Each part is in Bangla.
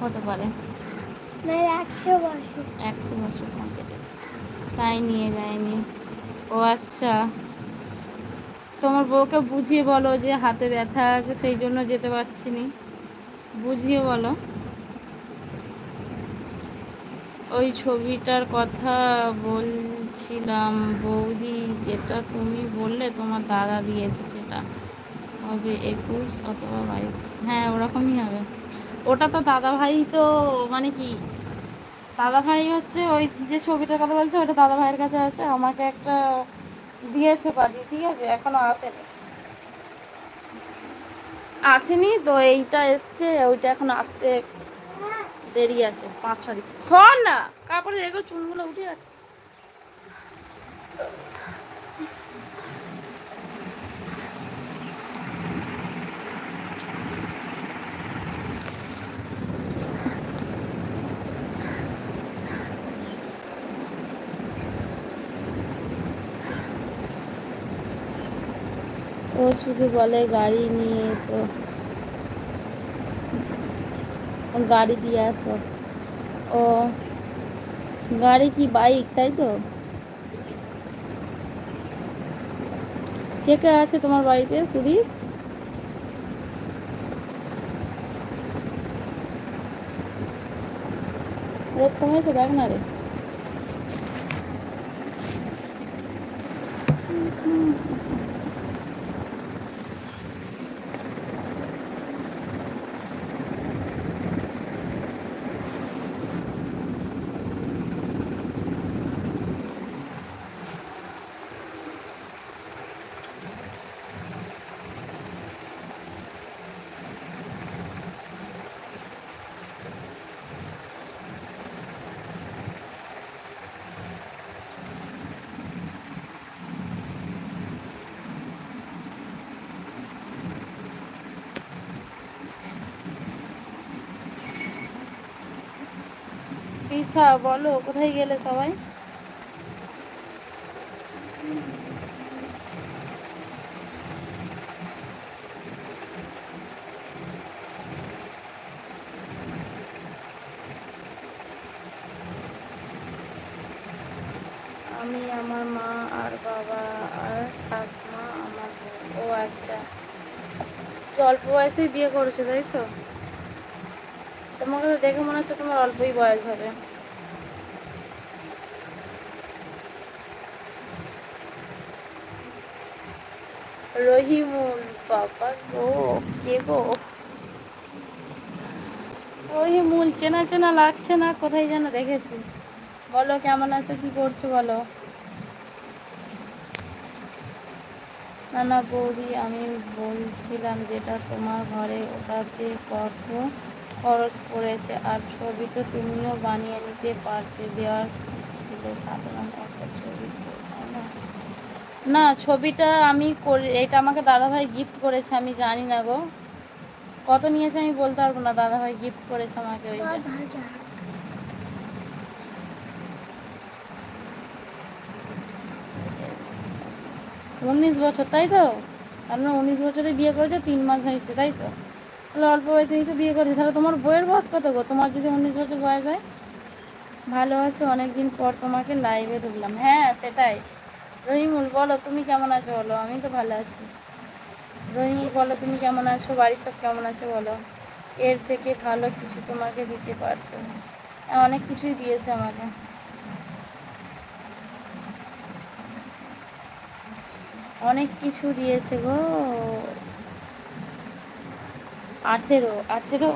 হতে পারে 100 বছর কমপ্লিট, তাই নিয়ে যায়নি। ও আচ্ছা, তোমার বউকে বুঝিয়ে বলো যে হাতে ব্যথা আছে সেই জন্য যেতে পারছি নি, বুঝিয়ে বলো। ওই ছবিটার কথা বলছিলাম বৌদি, যেটা তুমি বললে তোমার দাদা দিয়েছে, সেটা হবে 21 অথবা 22। হ্যাঁ ওরকমই হবে। ওটা তো দাদা ভাই, তো মানে কি দাদা ভাই হচ্ছে ওই যে ছবিটার কথা বলছে ওটা দাদা ভাইয়ের কাছে আছে, আমাকে একটা দিয়েছে বাড়ি, ঠিক আছে, এখনো আসেনি আসেনি তো, এইটা এসছে, ওইটা এখন আসতে দেরি আছে 5-6 দিন। সর না, কাপড়ে এগুলো চুনগুলো উঠে যাচ্ছে। ও শুধু বলে গাড়ি নিয়ে এসো, গাড়ি দিয়ে আসো। ও গাড়ি কি বাইক, তাই তো? কে কে আছে তোমার বাড়িতে? সুদীপ, এরকম হয়েছে দেখ না রে। পিসা বলো, কোথায় গেলে সবাই? আমি, আমার মা আর বাবা আর ঠাকুমা, আমার বোন। ও আচ্ছা, অল্প বয়সেই বিয়ে করেছো তাই তো? তোমাকে তো দেখে মনে হচ্ছে তোমার অল্পই বয়স হবে। রহিমুল, বাবা গো, কে গো? রহিমুল চেনা চেনা লাগছে না, কোথায় যেন দেখেছি। বলো কেমন আছো, কি করছো বলো। না না বৌদি, আমি বলছিলাম যেটা তোমার ঘরে, ওটাতে কত খরচ পড়েছে? আর ছবি তো তুমিও বানিয়ে নিতে পারতে, দেওয়ার ছিল সাধারণ একটা ছবি, তাই না? না ছবিটা আমি করে, এটা আমাকে দাদাভাই গিফট করেছে, আমি জানি না গো কত নিয়েছে, আমি বলতে পারবো না। দাদাভাই গিফট করেছে আমাকে ওইটা। 19 বছর তাই তো? আপনার 19 বছরে বিয়ে করেছে, 3 মাস হয়েছে তাই তো? তাহলে অল্প বয়সেই তো বিয়ে করেছে। তাহলে তোমার বইয়ের বয়স কত গো, তোমার যদি 19 বছর বয়স হয়? ভালো আছো, অনেকদিন পর তোমাকে লাইভে ঢুকলাম। হ্যাঁ সেটাই। রহিমুল বলো তুমি কেমন আছো বলো। আমি তো ভালো আছি। রহিমুল বলো তুমি কেমন আছো, বাড়ির সব কেমন আছে বলো। এর থেকে ভালো কিছু তোমাকে দিতে পারতো, অনেক কিছুই দিয়েছে আমাকে, অনেক কিছু দিয়েছে গো। 18,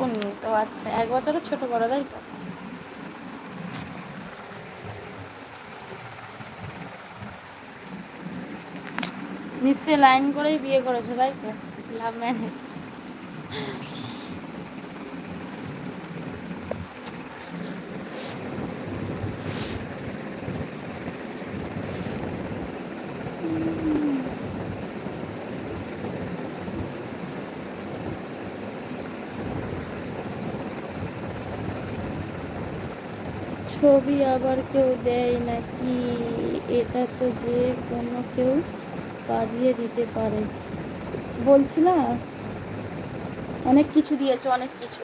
19। ও আচ্ছা, 1 বছরের ছোট বড় তাই তো? নিশ্চয়ই লাইন করেই বিয়ে করেছো তাই তো? Love marriage. ছবি আবার কেউ দেয় নাকি? এটা তো যে কোনো কেউ পাঠিয়ে দিতে পারে। বলছি না, অনেক কিছু দিয়েছো, অনেক কিছু।